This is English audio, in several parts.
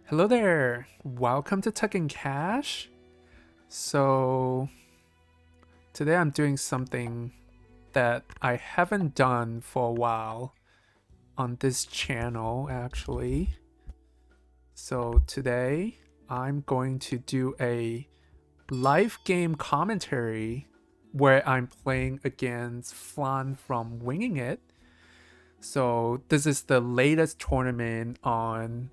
Hello there. Welcome to Tuck and Cash. So, today I'm doing something that I haven't done for a while on this channel, actually. So, today I'm going to do a live game commentary where I'm playing against Flan from Winging It. So, this is the latest tournament on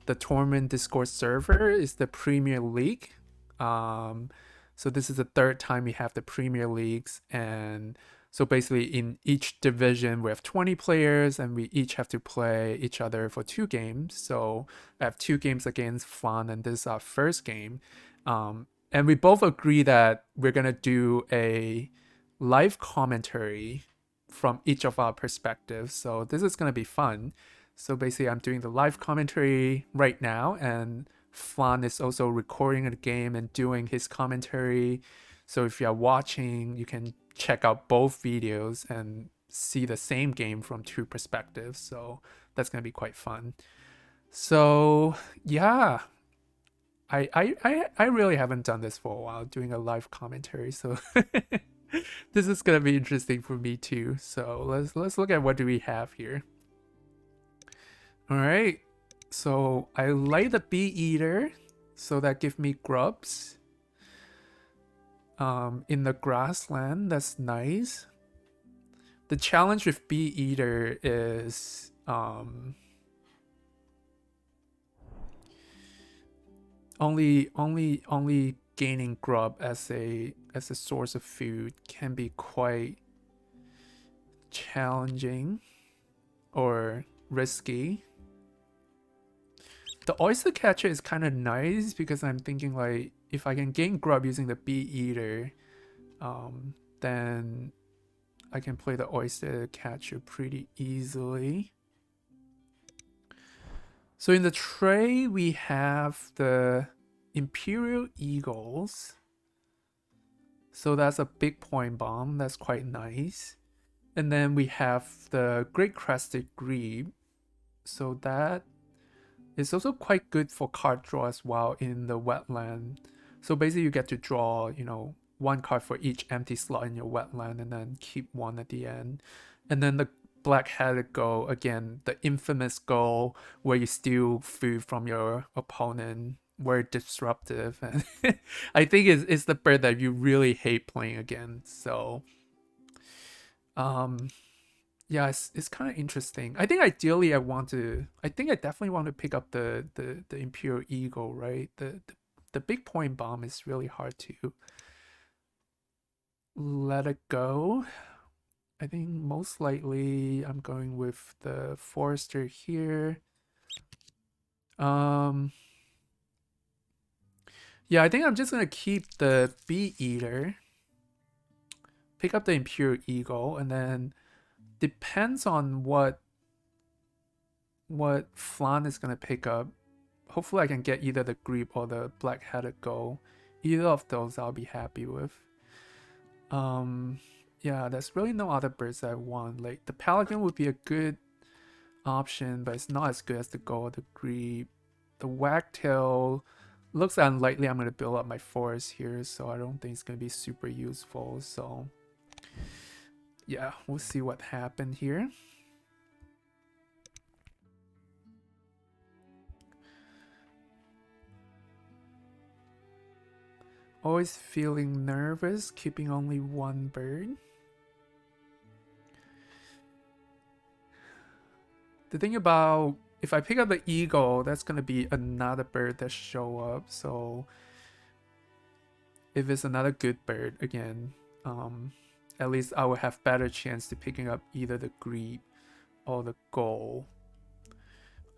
the tournament Discord server. Is the Premier League. Um, so this is the third time we have the Premier Leagues, and so basically in each division we have 20 players, and we each have to play each other for 2 games. So I have 2 games against Flan, and this is our first game. And we both agree that we're gonna do a live commentary from each of our perspectives. So this is gonna be fun. So basically, I'm doing the live commentary right now, and Flan is also recording the game and doing his commentary. So if you're watching, you can check out both videos and see the same game from 2 perspectives. So that's gonna be quite fun. So yeah, I really haven't done this for a while, doing a live commentary. So this is gonna be interesting for me too. So let's look at what do we have here. All right, so I light the bee eater, so that give me grubs. In the grassland, that's nice. The challenge with bee eater is only gaining grub as a source of food can be quite challenging or risky. The oyster catcher is kind of nice because I'm thinking like if I can gain grub using the bee eater, then I can play the oyster catcher pretty easily. So in the tray we have the Imperial Eagles. So that's a big point bomb. That's quite nice. And then we have the Great Crested Grebe. So that it's also quite good for card draw as well in the wetland. So basically, you get to draw, 1 card for each empty slot in your wetland, and then keep 1 at the end. And then the black-headed goal, again, the infamous goal where you steal food from your opponent, very disruptive, and I think it's the bird that you really hate playing against. So, um, yeah, it's kind of interesting. I think ideally I think I definitely want to pick up the Imperial Eagle, right? The big point bomb is really hard to let it go. I think most likely I'm going with the Forester here. Um yeah, I think I'm just gonna keep the Bee Eater, pick up the Imperial Eagle, and then depends on what Flan is gonna pick up. Hopefully I can get either the Grebe or the Black-Headed Gull. Either of those I'll be happy with. Yeah, there's really no other birds I want. Like the Pelican would be a good option, but it's not as good as the Gull or the Grebe. The Wagtail looks unlikely I'm gonna build up my forest here, so I don't think it's gonna be super useful. So yeah, we'll see what happened here. Always feeling nervous, keeping only 1 bird. The thing about if I pick up the eagle, that's gonna be another bird that show up. So if it's another good bird again, at least I will have better chance to picking up either the grebe or the gull.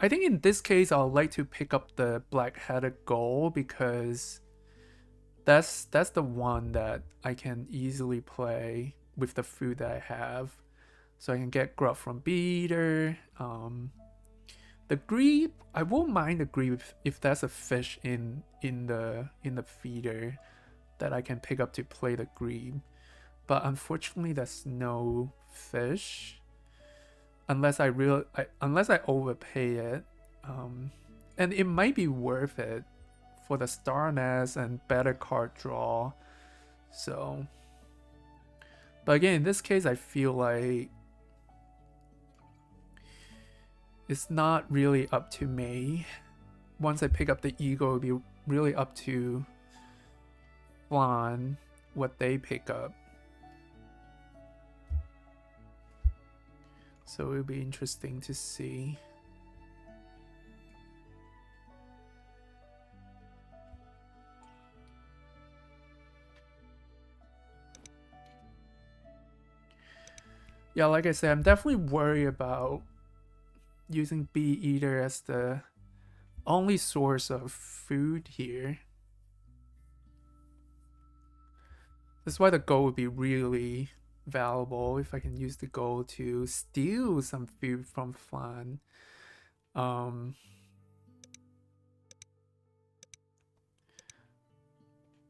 I think in this case I'll like to pick up the black-headed gull because that's the one that I can easily play with the food that I have. So I can get grub from beater. The grebe, I won't mind the grebe if there's a fish in the feeder that I can pick up to play the grebe. But unfortunately, there's no fish unless I overpay it. And it might be worth it for the star nest and better card draw. So, but again, in this case, I feel like it's not really up to me. Once I pick up the Eagle, it'll be really up to Flan what they pick up. So it'll be interesting to see. Yeah, like I said, I'm definitely worried about using Bee Eater as the only source of food here. That's why the gold would be really valuable if I can use the gold to steal some food from Flan.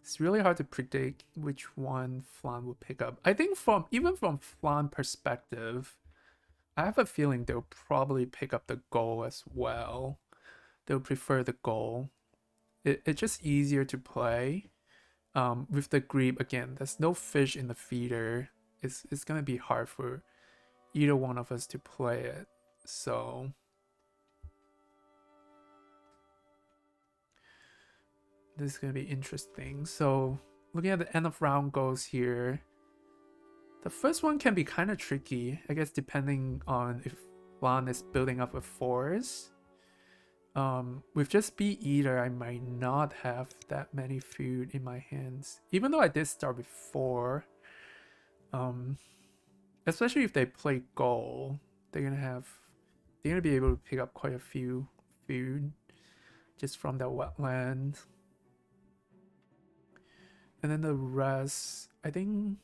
It's really hard to predict which one Flan will pick up. I think even from Flan perspective, I have a feeling they'll probably pick up the goal as well. They'll prefer the goal. It's just easier to play. With the grebe, again, there's no fish in the feeder. It's gonna be hard for either one of us to play it. So this is gonna be interesting. So looking at the end of round goals here, the first one can be kind of tricky, I guess, depending on if Flan is building up a forest. With just Bee Eater, I might not have that many food in my hands, even though I did start with 4. Especially if they play goal, they're gonna be able to pick up quite a few food just from that wetland. And then the rest, I think,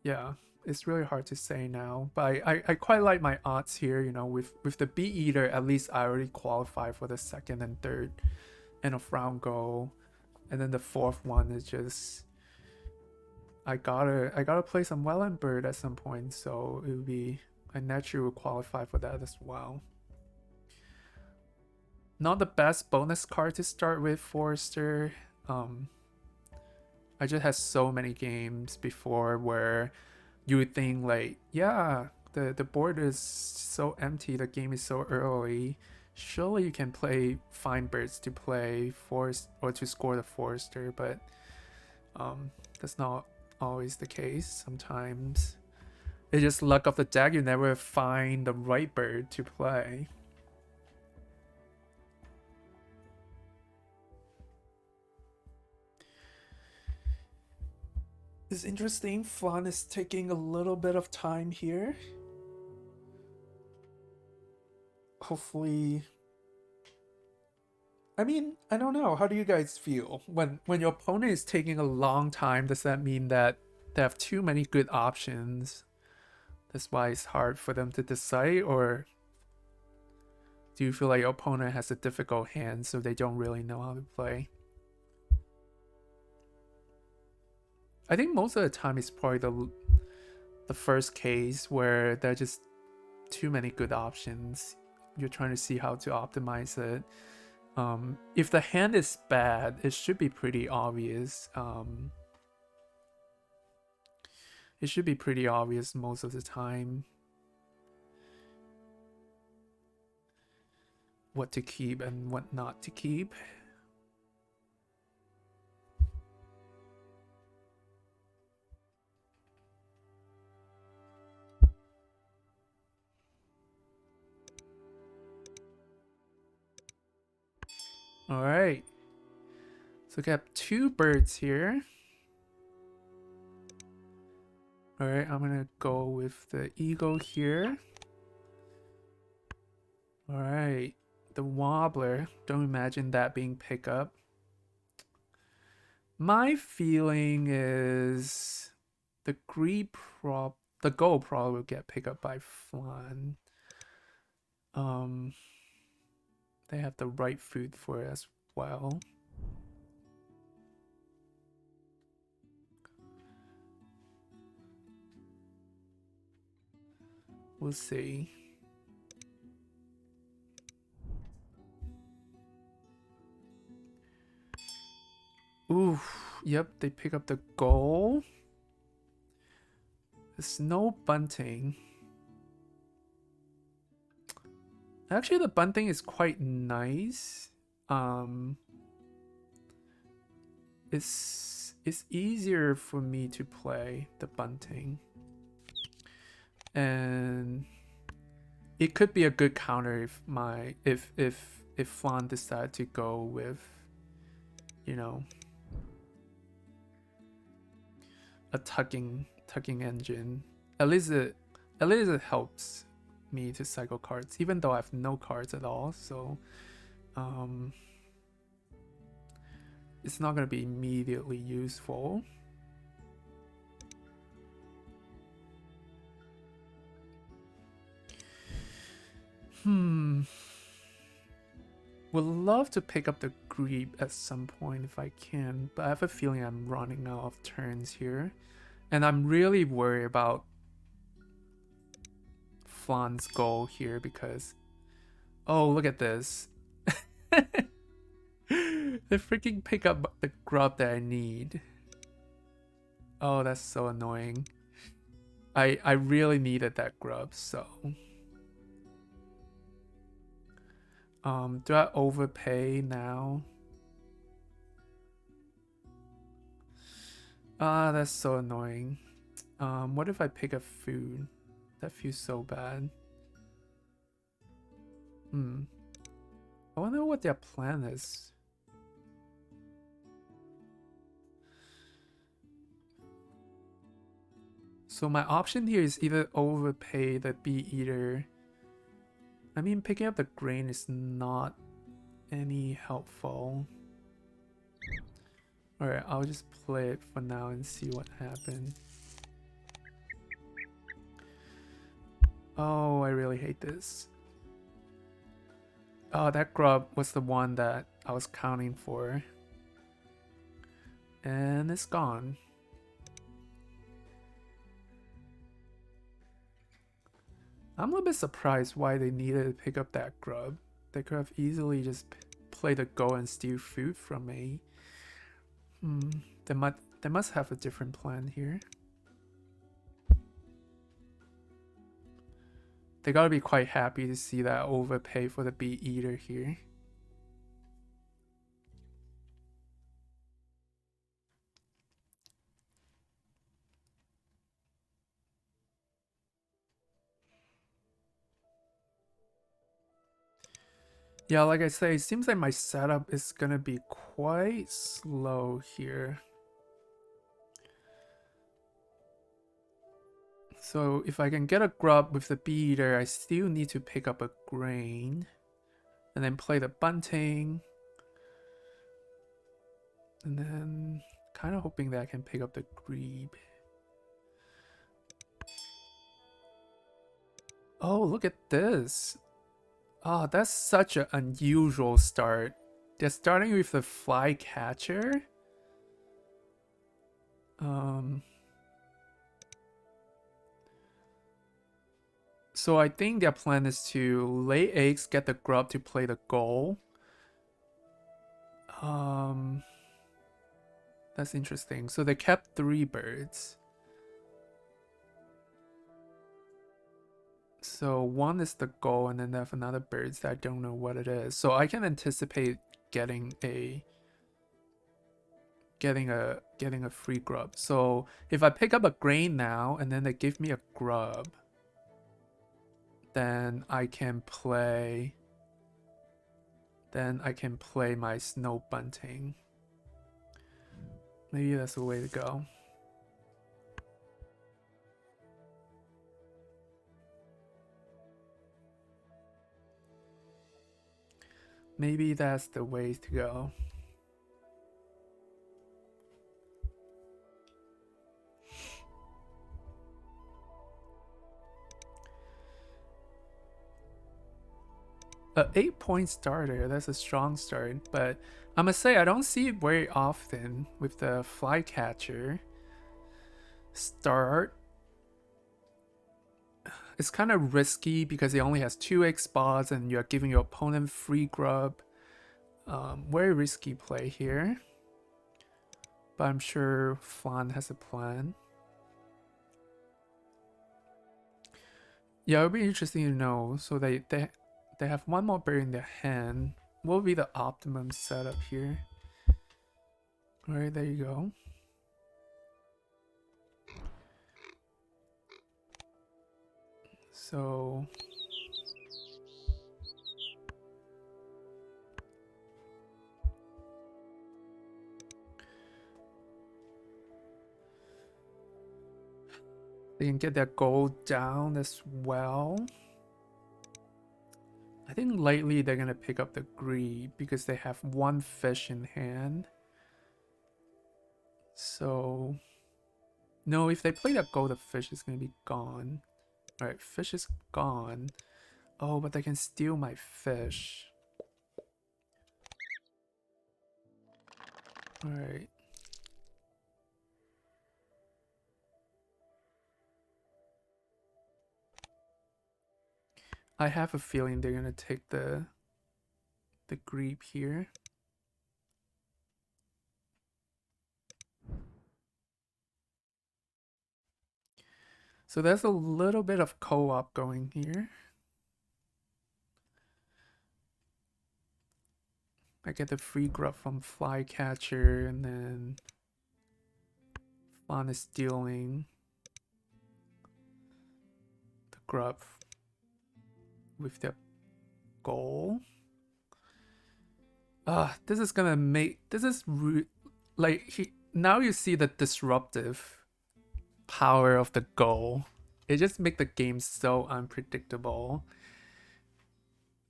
yeah, it's really hard to say now. But I quite like my odds here, you know, with the Bee Eater, at least I already qualify for the second and third end of round goal. And then the fourth one is just I gotta play some Welland Bird at some point, so it would be I naturally would qualify for that as well. Not the best bonus card to start with, Forester. I just had so many games before where you would think like, yeah, the board is so empty, the game is so early. Surely you can play Fine Birds to play Forest or to score the Forester, but that's not always the case. Sometimes it's just luck of the deck, you never find the right bird to play. It's interesting. Flan is taking a little bit of time here. Hopefully, I mean, I don't know. How do you guys feel when your opponent is taking a long time? Does that mean that they have too many good options? That's why it's hard for them to decide, or do you feel like your opponent has a difficult hand, so they don't really know how to play? I think most of the time it's probably the first case where there are just too many good options. You're trying to see how to optimize it. If the hand is bad, it should be pretty obvious. It should be pretty obvious most of the time what to keep and what not to keep. All right. So we have 2 birds here. All right, I'm gonna go with the eagle here. All right, the wobbler. Don't imagine that being picked up. My feeling is the the gold probably will get picked up by Flan. They have the right food for it as well. We'll see. Ooh, yep, they pick up the goal. There's no bunting. Actually, the bunting is quite nice. It's easier for me to play the bunting, and it could be a good counter if Flan decided to go with, you know, a tugging engine. At least it helps me to cycle cards, even though I have no cards at all. So it's not gonna be immediately useful. Would love to pick up the Greeb at some point if I can, but I have a feeling I'm running out of turns here. And I'm really worried about Flan's goal here because... Oh, look at this. They freaking pick up the grub that I need. Oh, that's so annoying. I really needed that grub, so... do I overpay now? Ah, that's so annoying. What if I pick up food? That feels so bad. I wonder what their plan is. So my option here is either overpay the bee eater. I mean, picking up the grain is not any helpful. Alright, I'll just play it for now and see what happens. Oh, I really hate this. Oh, that grub was the one that I was counting for. And it's gone. I'm a little bit surprised why they needed to pick up that grub. They could have easily just played a go and steal food from me. They must have a different plan here. They gotta be quite happy to see that overpay for the bee eater here. Yeah, like I say, it seems like my setup is gonna be quite slow here. So if I can get a grub with the bee eater, I still need to pick up a grain. And then play the bunting. And then kind of hoping that I can pick up the grebe. Oh, look at this. Oh, that's such an unusual start. They're starting with the flycatcher. So I think their plan is to lay eggs, get the grub to play the goal. That's interesting. So they kept 3 birds. So 1 is the goal, and then they have another birds that I don't know what it is. So I can anticipate getting a free grub. So if I pick up a grain now and then they give me a grub, then I can play my snow bunting. Maybe that's the way to go. Maybe that's the way to go. A 8-point starter, that's a strong start, but I must say I don't see it very often with the flycatcher start. It's kind of risky because it only has 2 egg spots and you're giving your opponent free grub. Very risky play here. But I'm sure Flan has a plan. Yeah, it would be interesting to know. So they have one more bird in their hand. What would be the optimum setup here? Alright, there you go. So they can get their gold down as well. I think lately they're gonna pick up the greed because they have one fish in hand. So no, if they play that gold, the fish is gonna be gone. Alright, fish is gone. Oh, but they can steal my fish. Alright. I have a feeling they're gonna take the greep here. So there's a little bit of co-op going here. I get the free grub from Flycatcher, and then Flan is stealing the grub with the goal. This is gonna make now you see the disruptive power of the goal. It just make the game so unpredictable.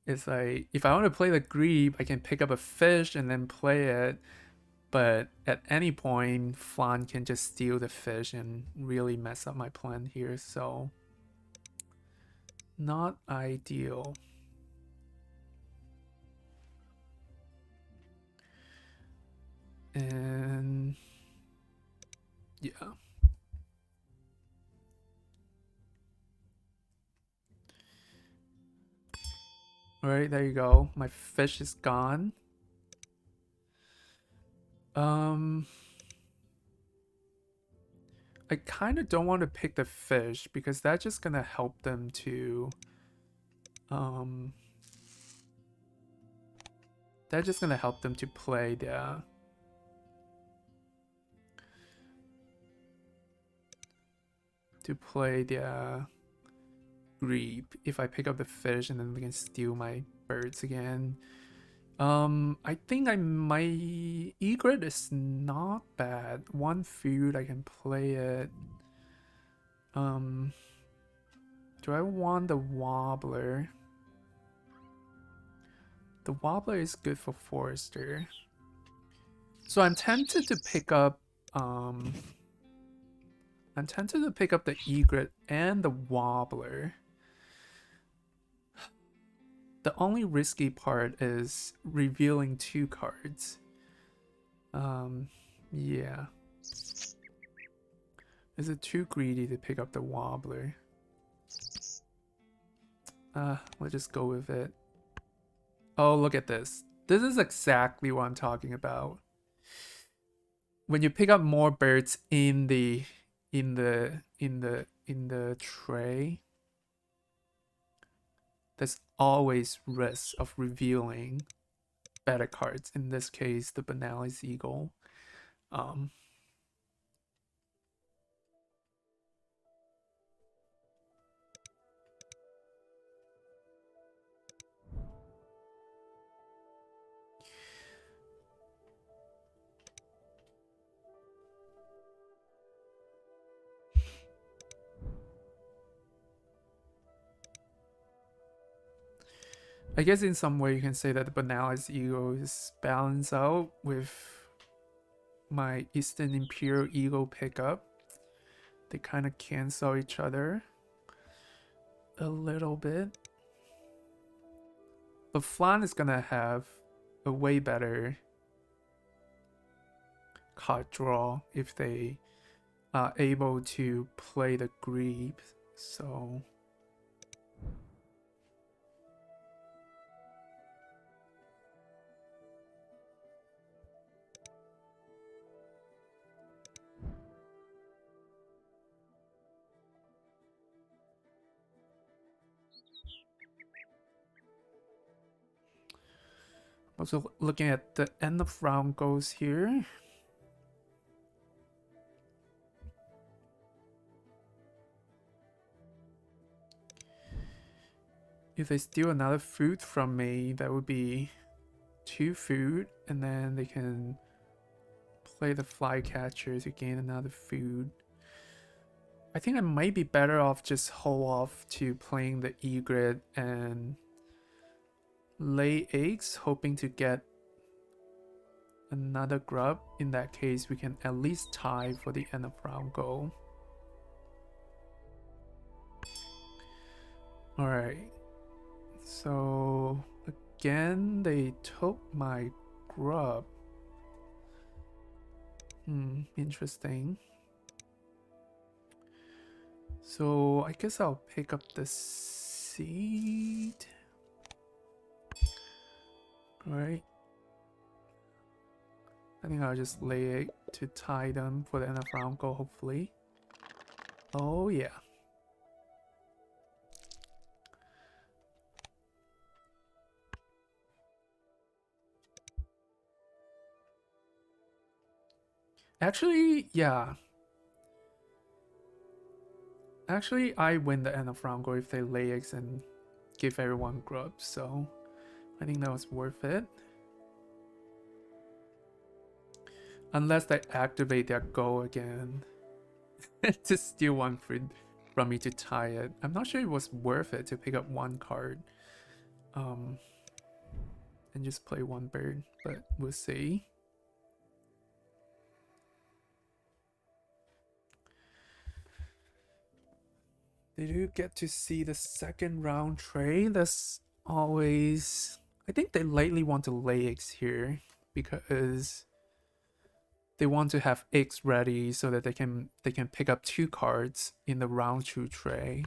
It's like if I want to play the grebe, I can pick up a fish and then play it, but at any point Flan can just steal the fish and really mess up my plan here, so not ideal. And yeah. Alright, there you go. My fish is gone. I kind of don't want to pick the fish because that's just gonna help them to that's just gonna help them to play their grebe. If I pick up the fish and then we can steal my birds again. I think egret is not bad. One food, I can play it. Do I want the wobbler? The wobbler is good for forester. So I'm tempted to pick up the egret and the wobbler. The only risky part is revealing 2 cards. Yeah. Is it too greedy to pick up the wobbler? We'll just go with it. Oh, look at this. This is exactly what I'm talking about. When you pick up more birds in the tray, there's always risk of revealing better cards. In this case, the Benalis Eagle. I guess in some way you can say that the Benalis Eagle is balanced out with my Eastern Imperial Eagle pickup. They kind of cancel each other a little bit. But Flan is gonna have a way better card draw if they are able to play the grebe. So Also looking at the end of round goals here. If they steal another food from me, that would be 2 food, and then they can play the flycatcher to gain another food. I think I might be better off just hold off to playing the egret and lay eggs, hoping to get another grub. In that case, we can at least tie for the end of round goal. Alright. So again, they took my grub. Interesting. So I guess I'll pick up the seed. Alright. I think I'll just lay it to tie them for the end of round goal, hopefully. Oh yeah. Actually, yeah. Actually, I win the end of round goal if they lay eggs and give everyone grubs, so I think that was worth it. Unless they activate their goal again to steal one fruit from me to tie it. I'm not sure it was worth it to pick up one card and just play one bird, but we'll see. Did you get to see the second round trade? That's always... I think they likely want to lay eggs here because they want to have eggs ready so that they can pick up 2 cards in the round 2 tray.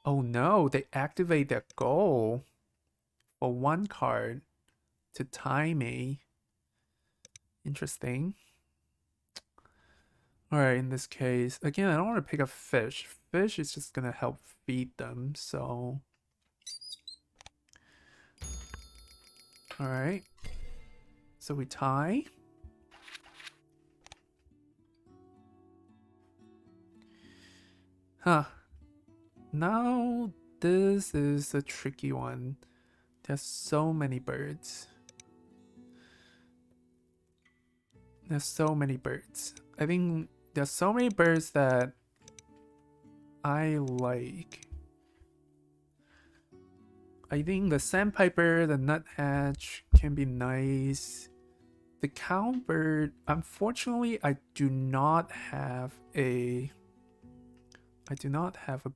Oh no, they activate their goal for 1 card to tie me. Interesting. Alright, in this case, again, I don't want to pick up fish. Fish is just gonna help feed them, so... Alright. So we tie. Huh. Now, this is a tricky one. There's so many birds. There's so many birds. I think there's so many birds that I like. I think the sandpiper, the nuthatch can be nice. The cowbird, unfortunately, I do not have a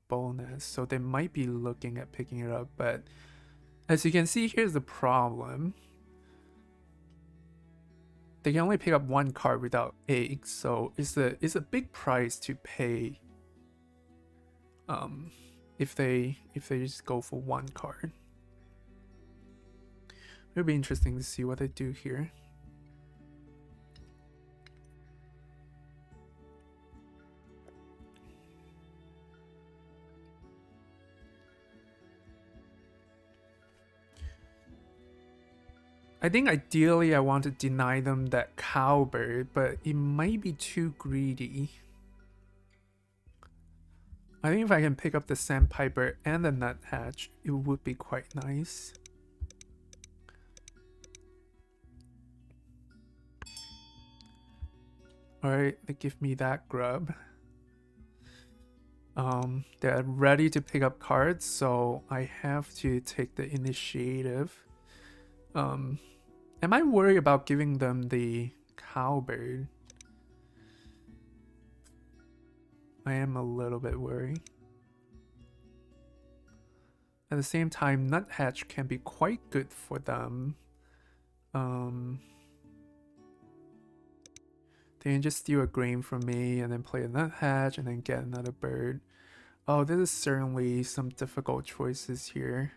bonus, so they might be looking at picking it up, but as you can see, here's the problem. They can only pick up 1 card without eggs, so it's a big price to pay if they just go for 1 card. It'll be interesting to see what they do here. I think ideally I want to deny them that cowbird, but it might be too greedy. I think if I can pick up the sandpiper and the nuthatch, it would be quite nice. Alright, they give me that grub. They're ready to pick up cards, so I have to take the initiative. Am I worried about giving them the cowbird? I am a little bit worried. At the same time, nuthatch can be quite good for them. They can just steal a grain from me and then play a nuthatch and then get another bird. Oh, this is certainly some difficult choices here.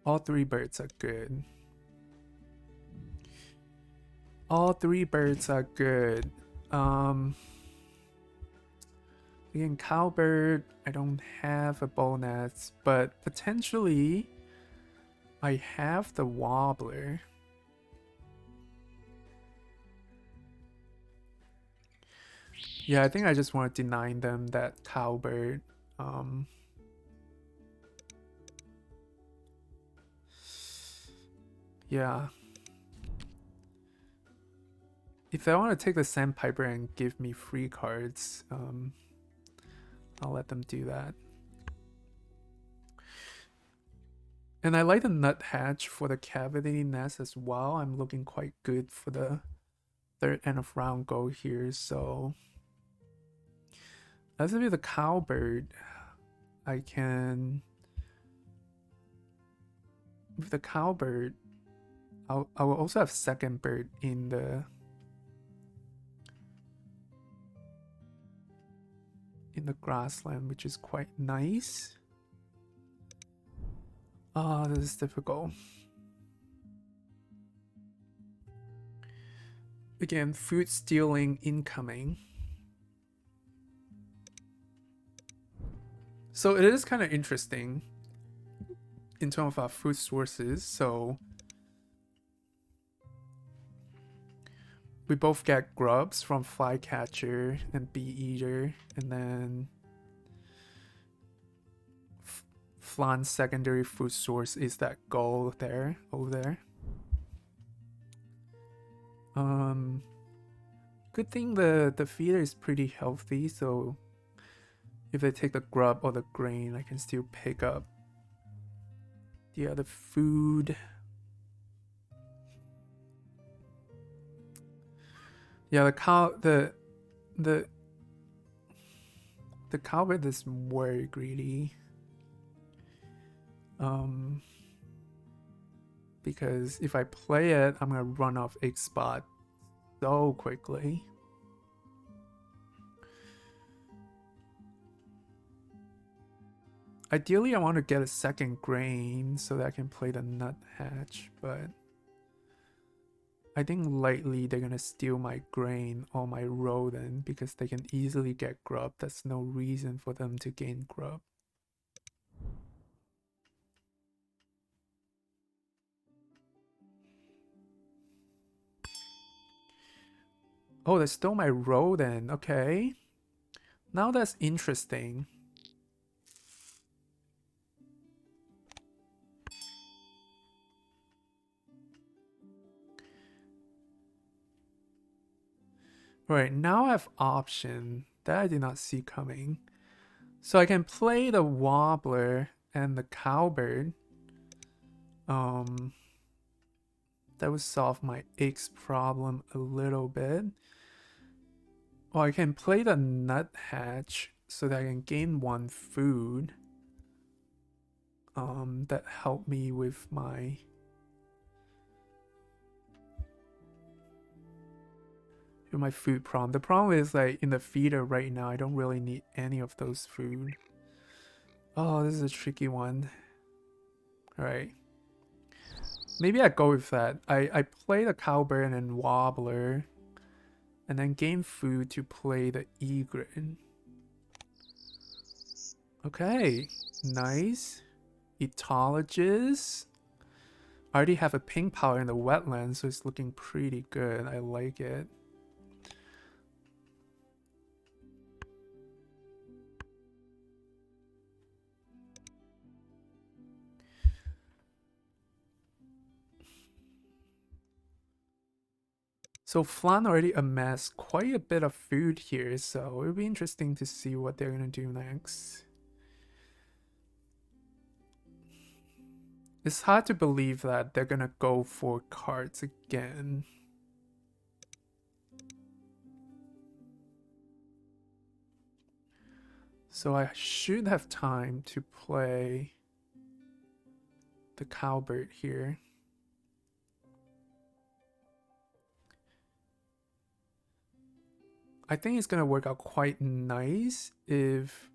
All 3 birds are good. All 3 birds are good. Again, cowbird, I don't have a bow nest, but potentially I have the wobbler. Yeah, I think I just want to deny them that cowbird. Yeah. If they want to take the sandpiper and give me free cards, I'll let them do that. And I like the nuthatch for the cavity nest as well. I'm looking quite good for the third end of round go here, so as if the cowbird, I can with the cowbird, I will also have second bird in the grassland, which is quite nice. Oh, this is difficult. Again, food stealing incoming. So it is kind of interesting in terms of our food sources. So we both get grubs from flycatcher and bee eater, and then Flan's secondary food source is that gull there, over there. Good thing the feeder is pretty healthy, so if they take the grub or the grain, I can still pick up the other food. Yeah, the cowbird is very greedy. Because if I play it, I'm gonna run off egg spot so quickly. Ideally, I want to get a second grain so that I can play the nuthatch, but I think lightly they're gonna steal my grain or my rodent because they can easily get grub. That's no reason for them to gain grub. Oh, they stole my rodent. Okay. Now that's interesting. Right, now I have option that I did not see coming. So I can play the wobbler and the cowbird. That would solve my eggs problem a little bit. Or I can play the nuthatch so that I can gain one food. That helped me with my food problem. The problem is like in the feeder right now, I don't really need any of those food. Oh, this is a tricky one. Alright. Maybe I go with that. I play the cowbird and wobbler, and then gain food to play the egret. Okay, nice. Etologist. I already have a pink power in the wetlands, so it's looking pretty good. I like it. So Flan already amassed quite a bit of food here, so it'll be interesting to see what they're gonna do next. It's hard to believe that they're gonna go for cards again. So I should have time to play the cowbird here. I think it's gonna work out quite nice if,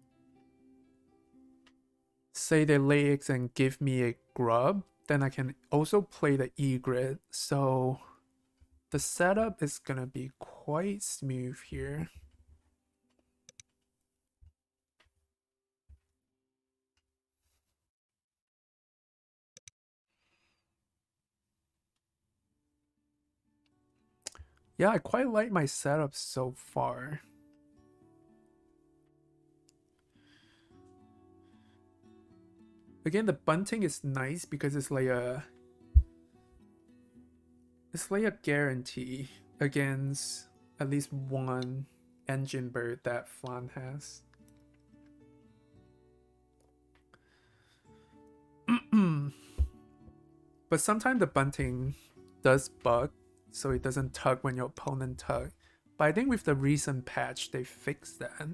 say, they lay eggs and give me a grub, then I can also play the egret. So the setup is gonna be quite smooth here. Yeah, I quite like my setup so far. Again, the bunting is nice because it's like a guarantee against at least one engine bird that Flan has. But sometimes the bunting does bug, so it doesn't tug when your opponent tug. But I think with the recent patch, they fixed that.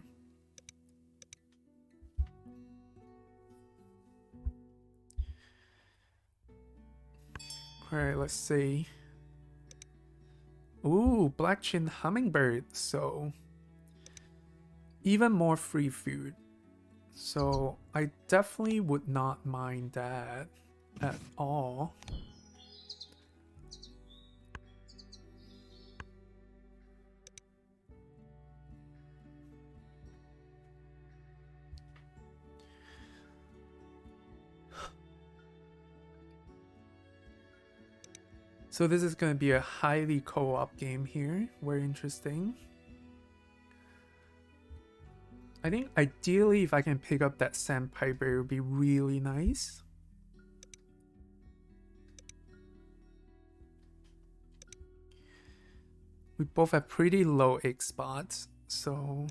Alright, let's see. Ooh, black chin hummingbird. So even more free food. So I definitely would not mind that at all. So this is going to be a highly co-op game here. Very interesting. I think ideally if I can pick up that sandpiper, it would be really nice. We both have pretty low egg spots, so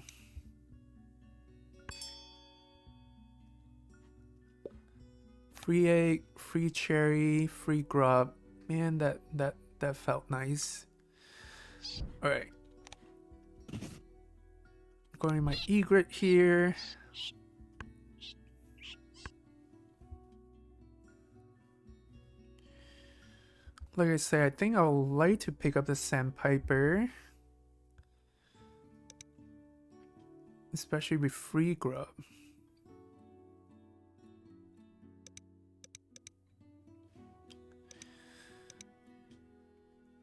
free egg, free cherry, free grub. Man, that felt nice. All right, going my egret here. Like I say, I think I would like to pick up the sandpiper, especially with free grub.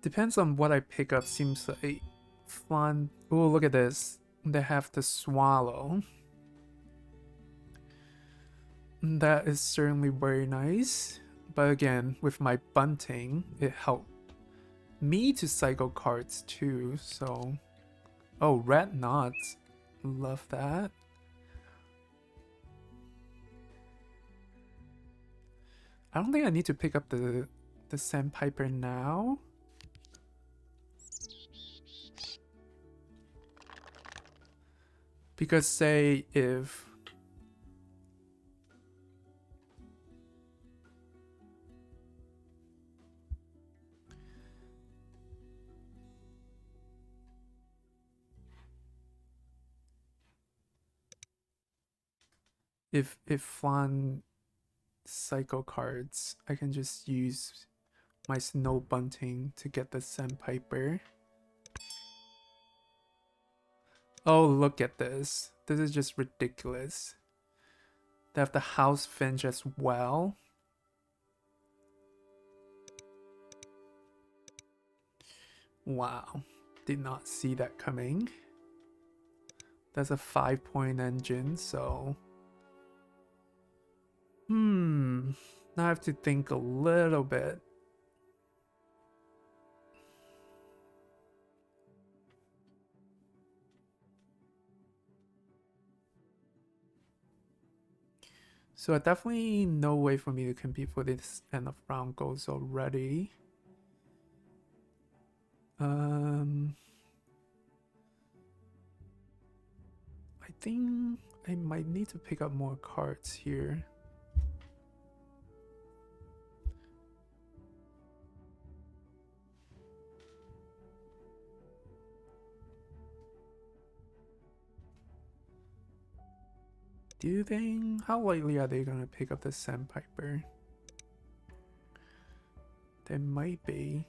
Depends on what I pick up. Seems like Flan. Oh, look at this. They have the swallow. That is certainly very nice. But again, with my bunting, it helped me to cycle cards too. So, oh, red knots. Love that. I don't think I need to pick up the sandpiper now. Because say if Flan cycle cards, I can just use my snow bunting to get the sandpiper. Oh, look at this. This is just ridiculous. They have the house finch as well. Wow. Did not see that coming. That's a 5-point engine, so... Now I have to think a little bit. So definitely no way for me to compete for this end of round goals already. I think I might need to pick up more cards here. Do you think, how likely are they gonna pick up the sandpiper? They might be.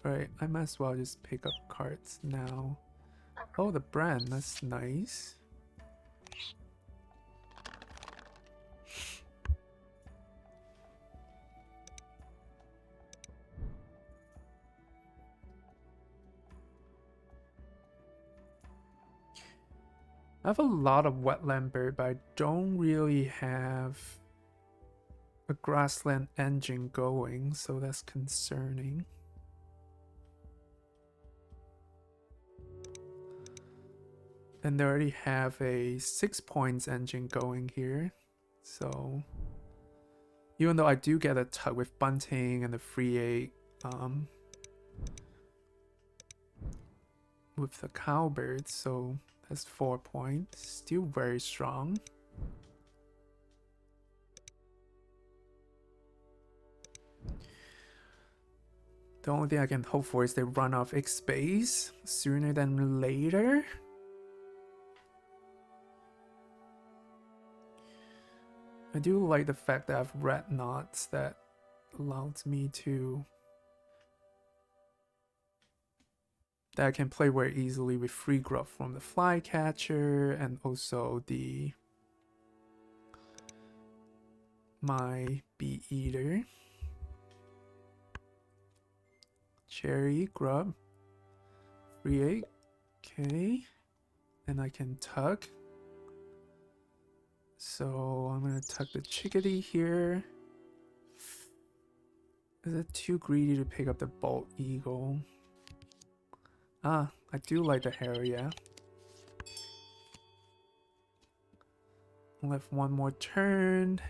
Alright, I might as well just pick up cards now. Oh, the brand, that's nice. I have a lot of wetland bird, but I don't really have a grassland engine going, so that's concerning. And they already have a 6 points engine going here. So even though I do get a tug with bunting and the free 8 with the cowbirds, so that's 4 points. Still very strong. The only thing I can hope for is they run off X space sooner than later. I do like the fact that I have red knots that allows me to... that I can play very easily with free grub from the flycatcher and also the... my bee eater. Cherry, grub, free 8, okay, and I can tug. So I'm gonna tug the chickadee here. Is it too greedy to pick up the bald eagle? Ah, I do like the hair, yeah. Left one more turn.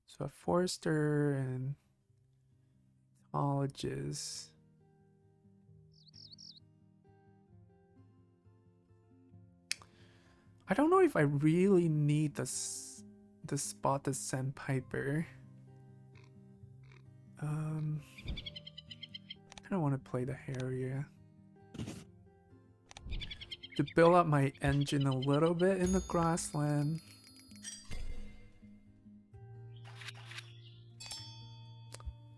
So a forester and ologist. I don't know if I really need the spot the sandpiper. I don't want to play the Harrier. To build up my engine a little bit in the grassland.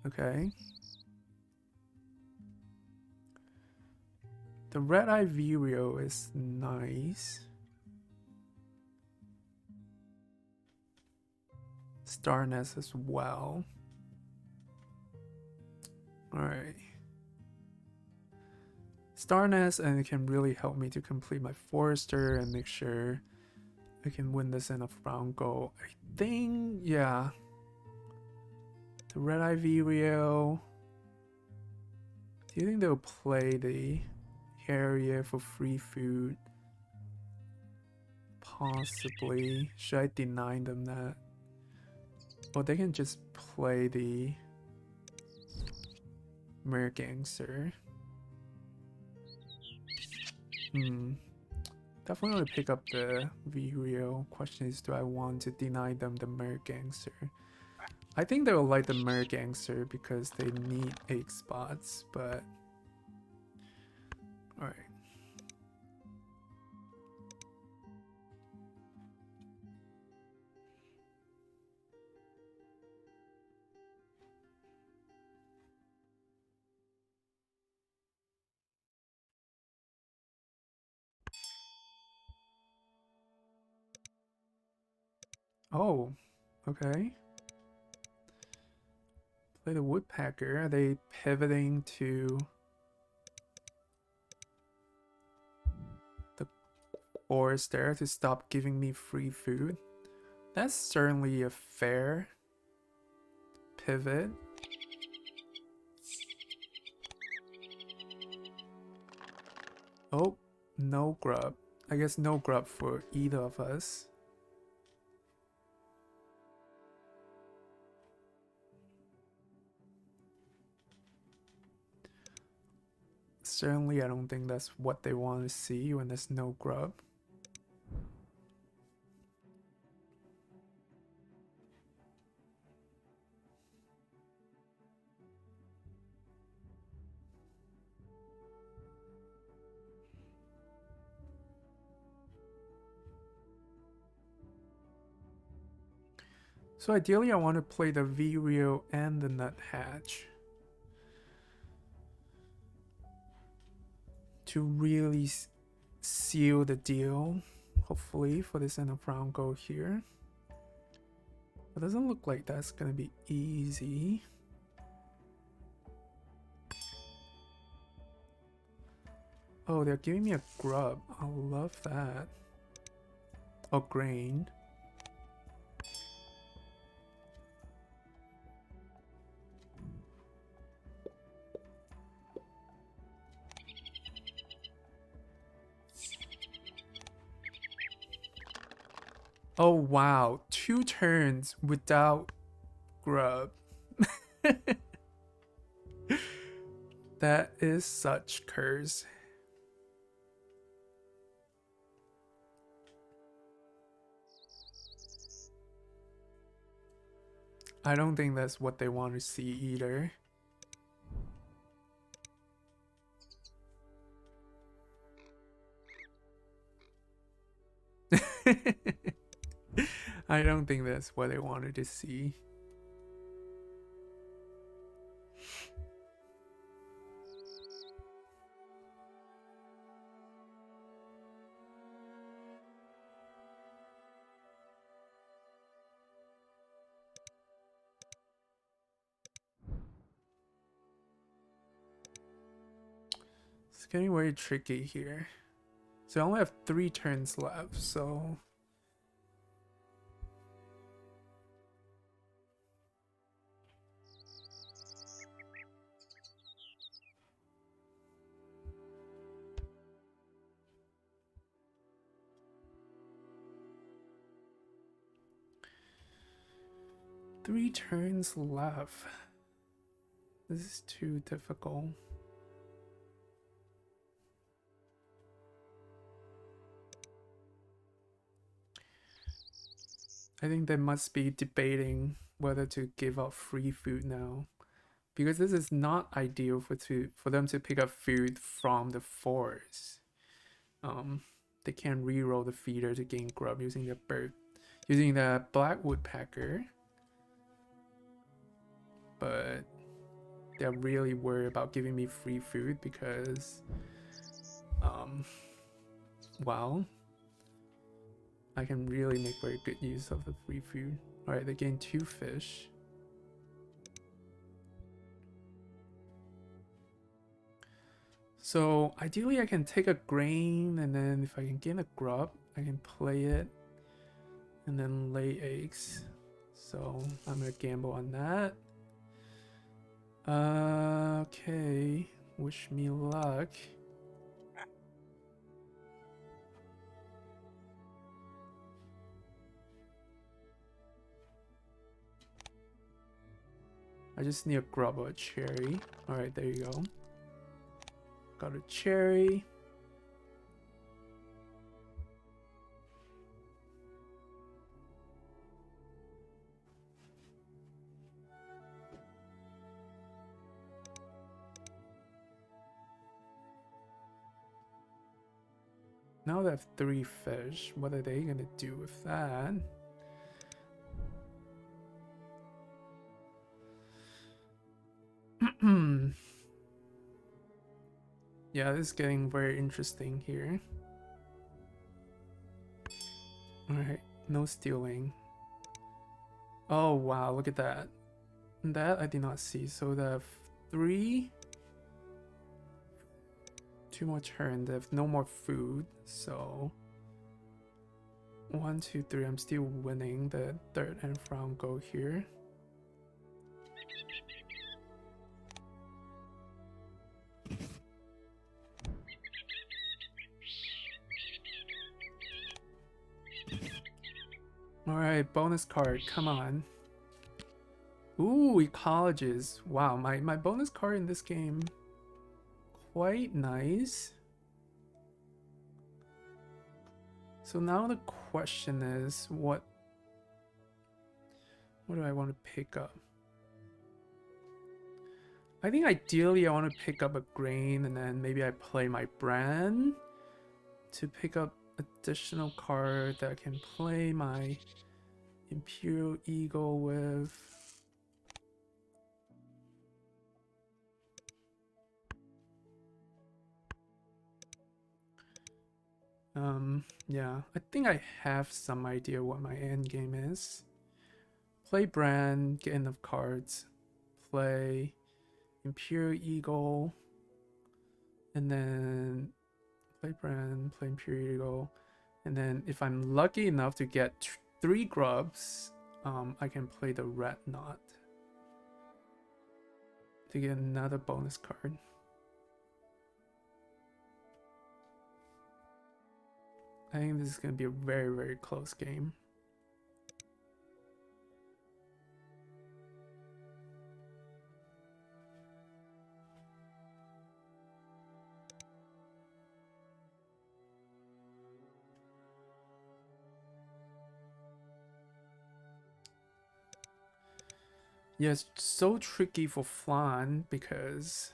Okay. The red eye Vireo is nice. Starness as well. Alright. Starness, and it can really help me to complete my forester and make sure I can win this in a round goal. I think, yeah. The red eye Vireo. Do you think they'll play the Harrier for free food? Possibly. Should I deny them that? Well, they can just play the Mergangster. Definitely want to pick up the Vireo. Question is, do I want to deny them the Mergangster? I think they will like the Mergangster because they need 8 spots, but... Alright. Oh, okay. Play the Woodpecker. Are they pivoting to the forest there to stop giving me free food? That's certainly a fair pivot. Oh, no grub. I guess no grub for either of us. Certainly, I don't think that's what they want to see when there's no grub. So ideally, I want to play the Vireo and the Nuthatch to really seal the deal, hopefully, for this end of round goal here. It doesn't look like that's gonna be easy. Oh, they're giving me a grub. I love that. Oh, grain. Oh wow, 2 turns without grub. That is such curse. I don't think that's what they want to see either. I don't think that's what they wanted to see. It's getting very tricky here. So I only have 3 turns left, so... Three turns left. This is too difficult. I think they must be debating whether to give up free food now, because this is not ideal for them to pick up food from the forest. They can reroll the feeder to gain grub using the black woodpecker, but they're really worried about giving me free food because, well, I can really make very good use of the free food. Alright, they gain 2 fish. So ideally I can take a grain, and then if I can gain a grub, I can play it and then lay eggs. So I'm gonna gamble on that. Okay, wish me luck. I just need a grub or a cherry. Alright, there you go. Got a cherry. Now they have 3 fish. What are they gonna do with that? Yeah, this is getting very interesting here. Alright, no stealing. Oh wow, look at that. That I did not see. So they have 3. 2 more turns. They have no more food. So 1, 2, 3. I'm still winning the 3rd and round go here. Alright, bonus card, come on. Ooh, ecologists. Wow, my bonus card in this game, quite nice. So now the question is, what do I want to pick up? I think ideally I want to pick up a grain, and then maybe I play my brand to pick up additional card that I can play my Imperial Eagle with. Yeah, I think I have some idea what my end game is. Play brand, get enough cards, play Imperial Eagle, and then play brand, play Imperial Eagle, and then if I'm lucky enough to get 3 grubs, I can play the red knot to get another bonus card. I think this is gonna be a very, very close game. Yeah, it's so tricky for Flan because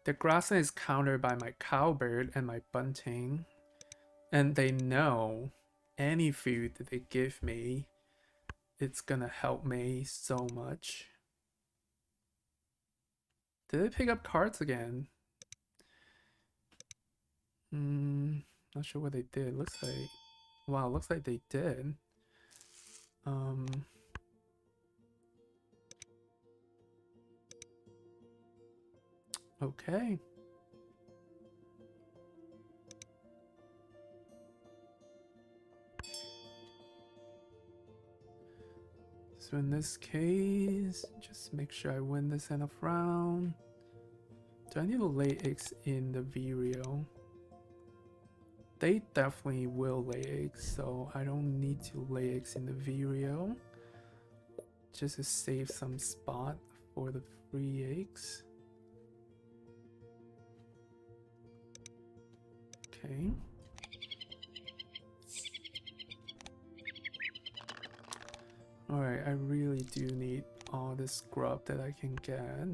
the grassland is countered by my cowbird and my bunting, and they know any food that they give me, it's gonna help me so much. Did they pick up cards again? Not sure what they did. Looks like, wow, looks like they did. Um, okay. So in this case, just make sure I win this end of round. Do I need to lay eggs in the Vireo? They definitely will lay eggs, so I don't need to lay eggs in the Vireo. Just to save some spot for the free eggs. Okay. Alright, I really do need all this grub that I can get.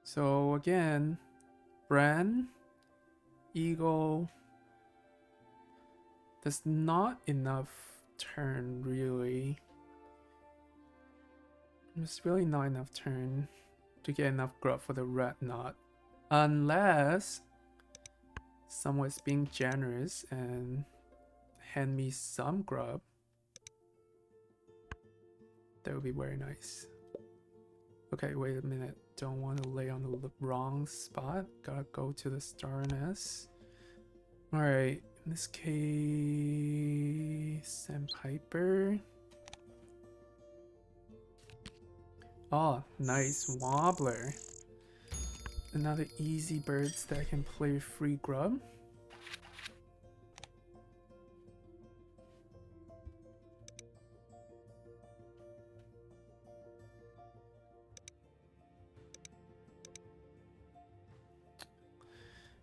So again, Bran, Eagle. There's not enough turn really. There's really not enough turn to get enough grub for the red knot. Unless someone's being generous and hand me some grub. That would be very nice. Okay, wait a minute. Don't want to lay on the wrong spot. Gotta go to the Starness. Alright, in this case, Sandpiper. Oh, nice Wobbler. Another easy birds that I can play with free grub.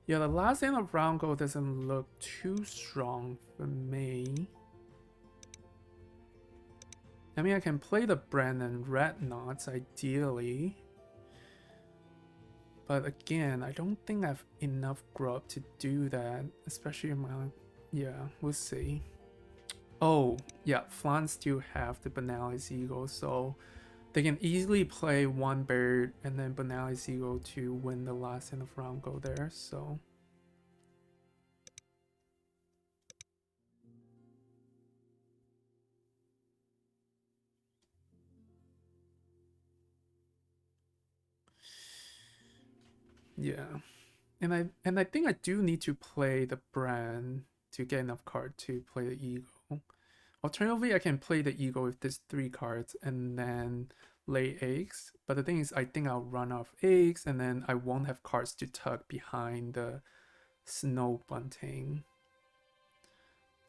Yeah, the last end of round goal doesn't look too strong for me. I mean, I can play the Brandon Red Knots ideally. But again, I don't think I have enough grub to do that, especially in my... Yeah, we'll see. Oh, yeah, Flan still have the Benalis Eagle, so they can easily play one bird and then Benalis Eagle to win the last end of round go there, so... Yeah. And I think I do need to play the Brand to get enough card to play the Eagle. Alternatively, I can play the Eagle with these 3 cards and then lay eggs. But the thing is, I think I'll run out of eggs and then I won't have cards to tuck behind the Snow Bunting.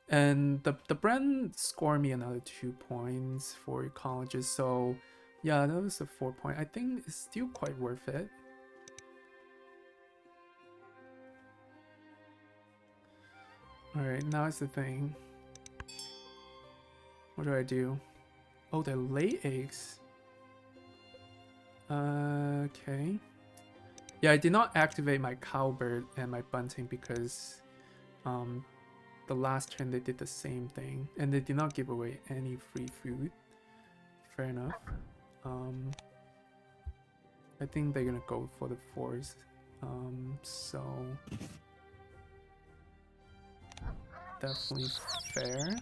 And the Brand scored me another 2 points for Ecologist, so yeah, that was a 4 point. I think it's still quite worth it. Alright, now it's the thing. What do I do? Oh, they lay eggs. Okay. Yeah, I did not activate my cowbird and my bunting because the last turn they did the same thing and they did not give away any free food. Fair enough. I think they're gonna go for the force. So definitely fair.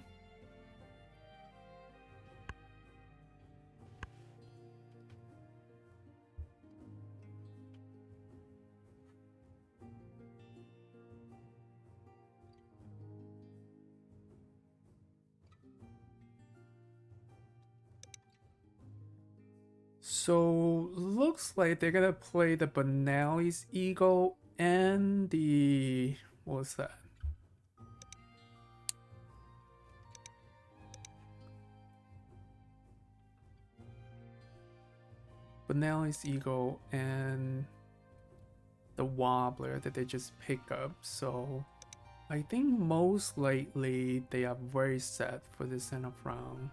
So looks like they're gonna play the Benalis Eagle and the... what was that? Banali's Eagle and the Wobbler that they just pick up. So I think most likely they are very set for this end of round.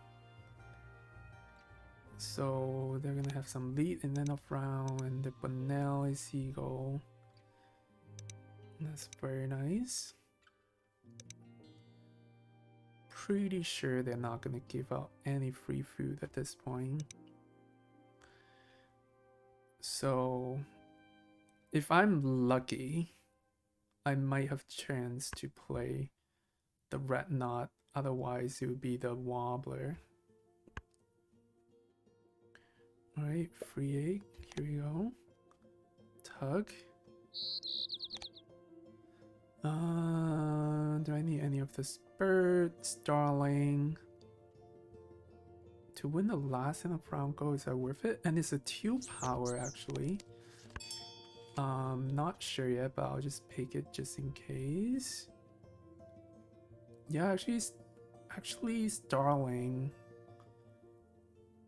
So they're gonna have some lead in end of round, and the Banali's Eagle. That's very nice. Pretty sure they're not gonna give out any free food at this point. So if I'm lucky, I might have chance to play the Red Knot. Otherwise, it would be the Wobbler. Alright, free egg. Here we go. Tug. Do I need any of this bird, starling? To win the last end of round goal, is that worth it? And it's a 2 power actually. Not sure yet, but I'll just pick it just in case. Yeah, actually starling.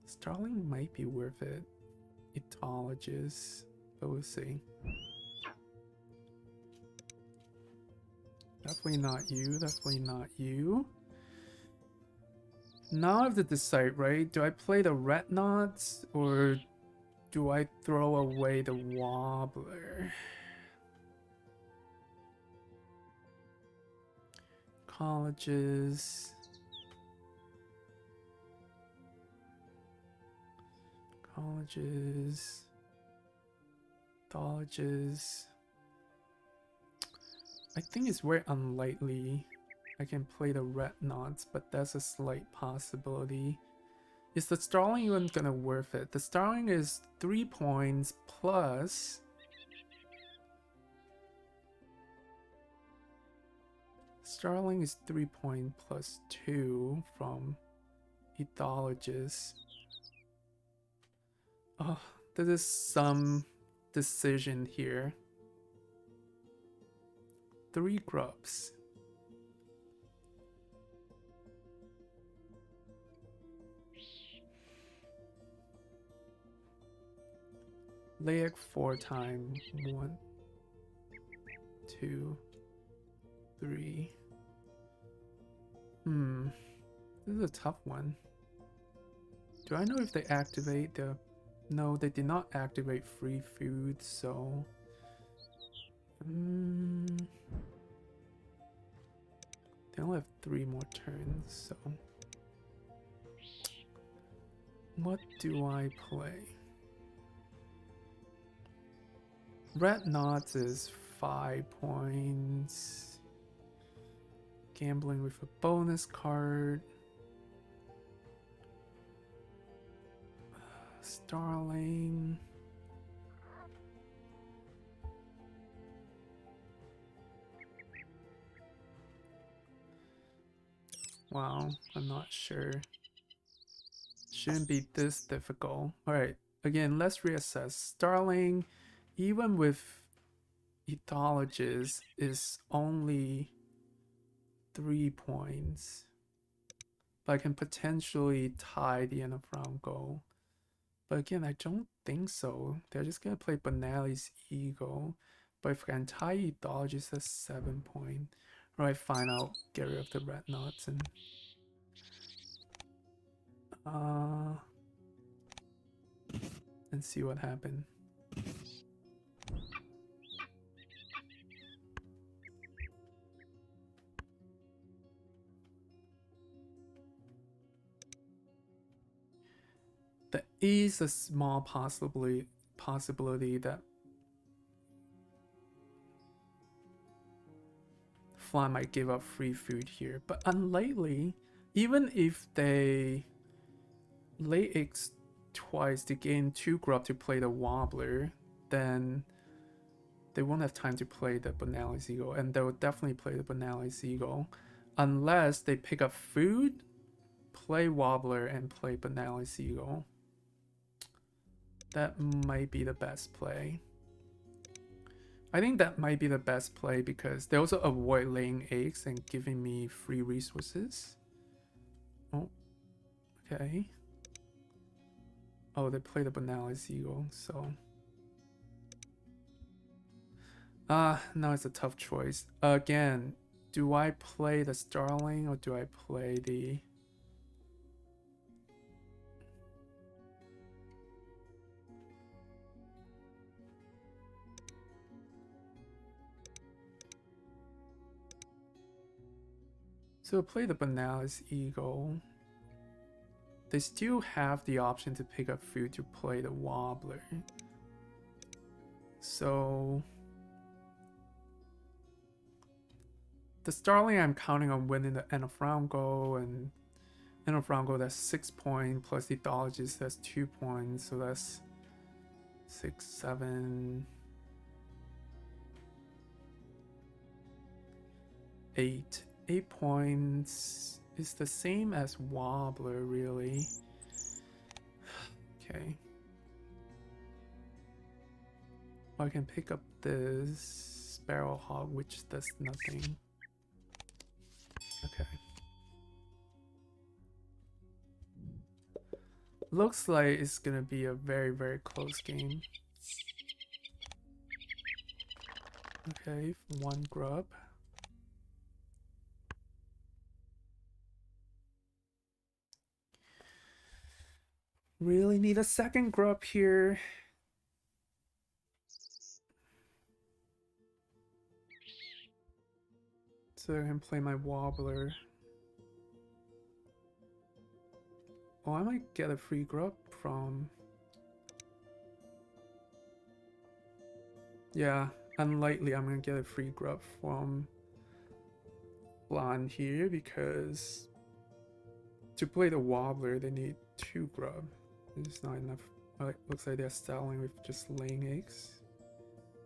Starling might be worth it. Etologist, but we'll see. Definitely not you, definitely not you. Now I have to decide, right? Do I play the Red Knots or do I throw away the Wobbler? Colleges. Colleges. I think it's very unlikely I can play the Red Knots, but that's a slight possibility. Is the Starling even gonna worth it? The Starling is 3 points plus... Starling is 3 points plus 2 from Ethologist. Oh, there is some decision here. 3 grubs. Lay egg 4 times. 1, 2, 3. This is a tough one. Do I know if they activate the... No, they did not activate free food, so... They only have 3 more turns, so... What do I play? Red Knots is 5 points. Gambling with a bonus card. Starling. Wow, I'm not sure. Shouldn't be this difficult. Alright, again, let's reassess. Starling, even with Ethologist, is only 3 points. But I can potentially tie the end of round goal. But again, I don't think so. They're just gonna play Banali's Eagle. But if I can tie Ethologist, that's 7 points. Alright, fine, I'll get rid of the Red Knots and see what happened. There is a small possibility that Flan might give up free food here, but unlikely. Even if they lay eggs twice to gain 2 grub to play the Wobbler, then they won't have time to play the Banali's Eagle, and they will definitely play the Banali's Eagle unless they pick up food, play Wobbler, and play Banali's Eagle. That might be the best play. I think that might be the best play because they also avoid laying eggs and giving me free resources. Oh, okay. Oh, they play the Banalist Eagle, so. Now it's a tough choice. Again, do I play the Starling or do I play the. So play the Banalist Eagle. They still have the option to pick up food to play the Wobbler. So the Starling, I'm counting on winning the end of round goal, and end of round goal that's 6 points plus the Ethologist that's 2 points, so that's 6, 7, 8. 8 points is the same as Wobbler, really. Okay. I can pick up this Barrel Hog, which does nothing. Okay. Looks like it's gonna be a very, very close game. Okay, 1 grub. Really need a second grub here. So I can play my Wobbler. Oh, I might get a free grub from... Yeah, unlikely I'm gonna get a free grub from Flan here because to play the Wobbler they need 2 grub. It's not enough. Looks like they're selling with just laying eggs.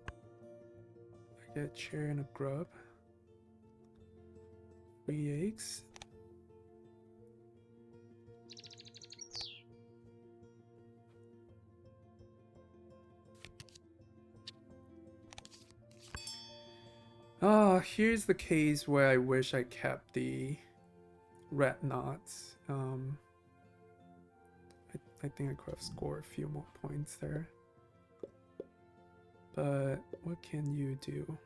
I get a chair and a grub. 3 eggs. Oh, here's the case where I wish I kept the red knots. I think I could have scored a few more points there. But what can you do?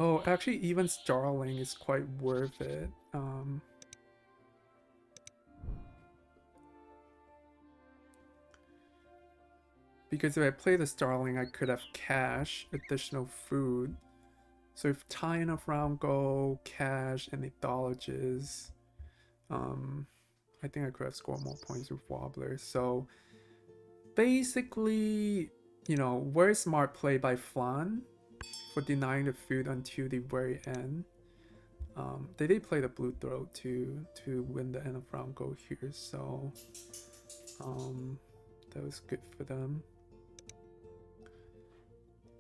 Oh, actually, even Starling is quite worth it. Because if I play the Starling, I could have cash, additional food. So if tie enough round go, cash, and Ethologist, I think I could have scored more points with Wobbler. So basically, you know, very smart play by Flan for denying the food until the very end. They did play the blue throat to win the end of round go here, so that was good for them.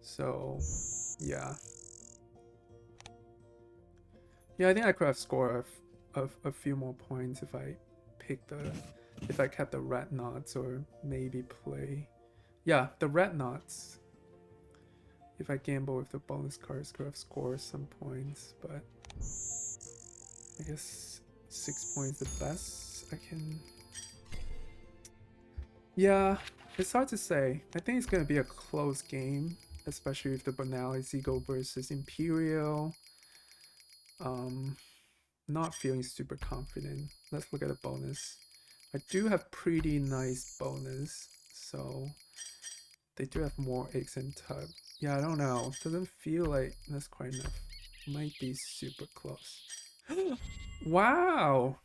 So yeah, I think I could have scored a few more points if I picked if I kept the red knots or maybe play, yeah, the red knots. If I gamble with the bonus cards, could have scored some points, but I guess 6 points the best I can. Yeah, it's hard to say. I think it's gonna be a close game, especially with the Banalist Eagle versus Imperial. Not feeling super confident. Let's look at the bonus. I do have pretty nice bonus, so they do have more eggs and tug. Yeah, I don't know. Doesn't feel like that's quite enough. Might be super close. Wow.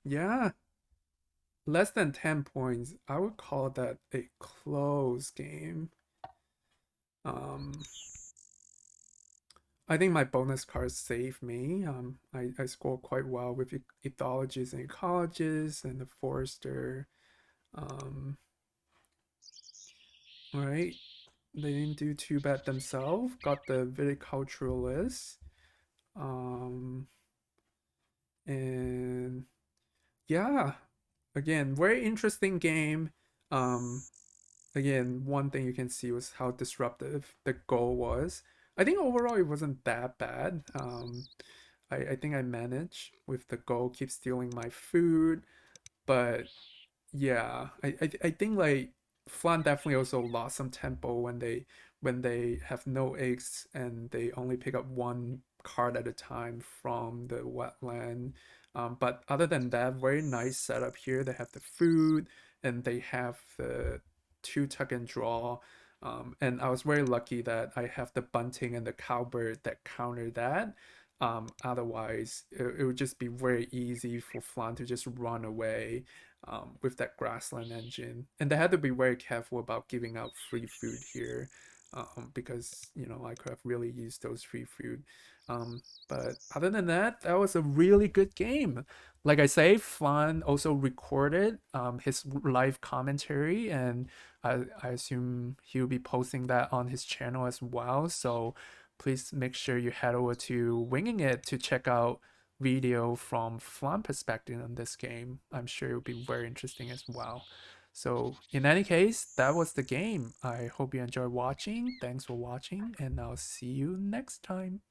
Yeah. Less than 10 points. I would call that a close game. I think my bonus cards saved me. I scored quite well with ethologies and ecologists and the forester. Alright. They didn't do too bad themselves. Got the viticulturalist. And yeah. Again, very interesting game. again, one thing you can see was how disruptive the goal was. I think overall it wasn't that bad. I think I managed with the goal, keep stealing my food, but yeah, I think like Flan definitely also lost some tempo when they have no eggs and they only pick up one card at a time from the wetland. But other than that, very nice setup here. They have the food and they have the two tuck and draw. And I was very lucky that I have the bunting and the cowbird that counter that. Otherwise, it would just be very easy for Flan to just run away with that grassland engine. And they had to be very careful about giving out free food here because, you know, I could have really used those free food. But other than that, that was a really good game. Like I say, Flan also recorded his live commentary, and I assume he'll be posting that on his channel as well. So please make sure you head over to Winging It to check out video from Flan perspective on this game. I'm sure it will be very interesting as well. So in any case, that was the game. I hope you enjoyed watching. Thanks for watching, and I'll see you next time.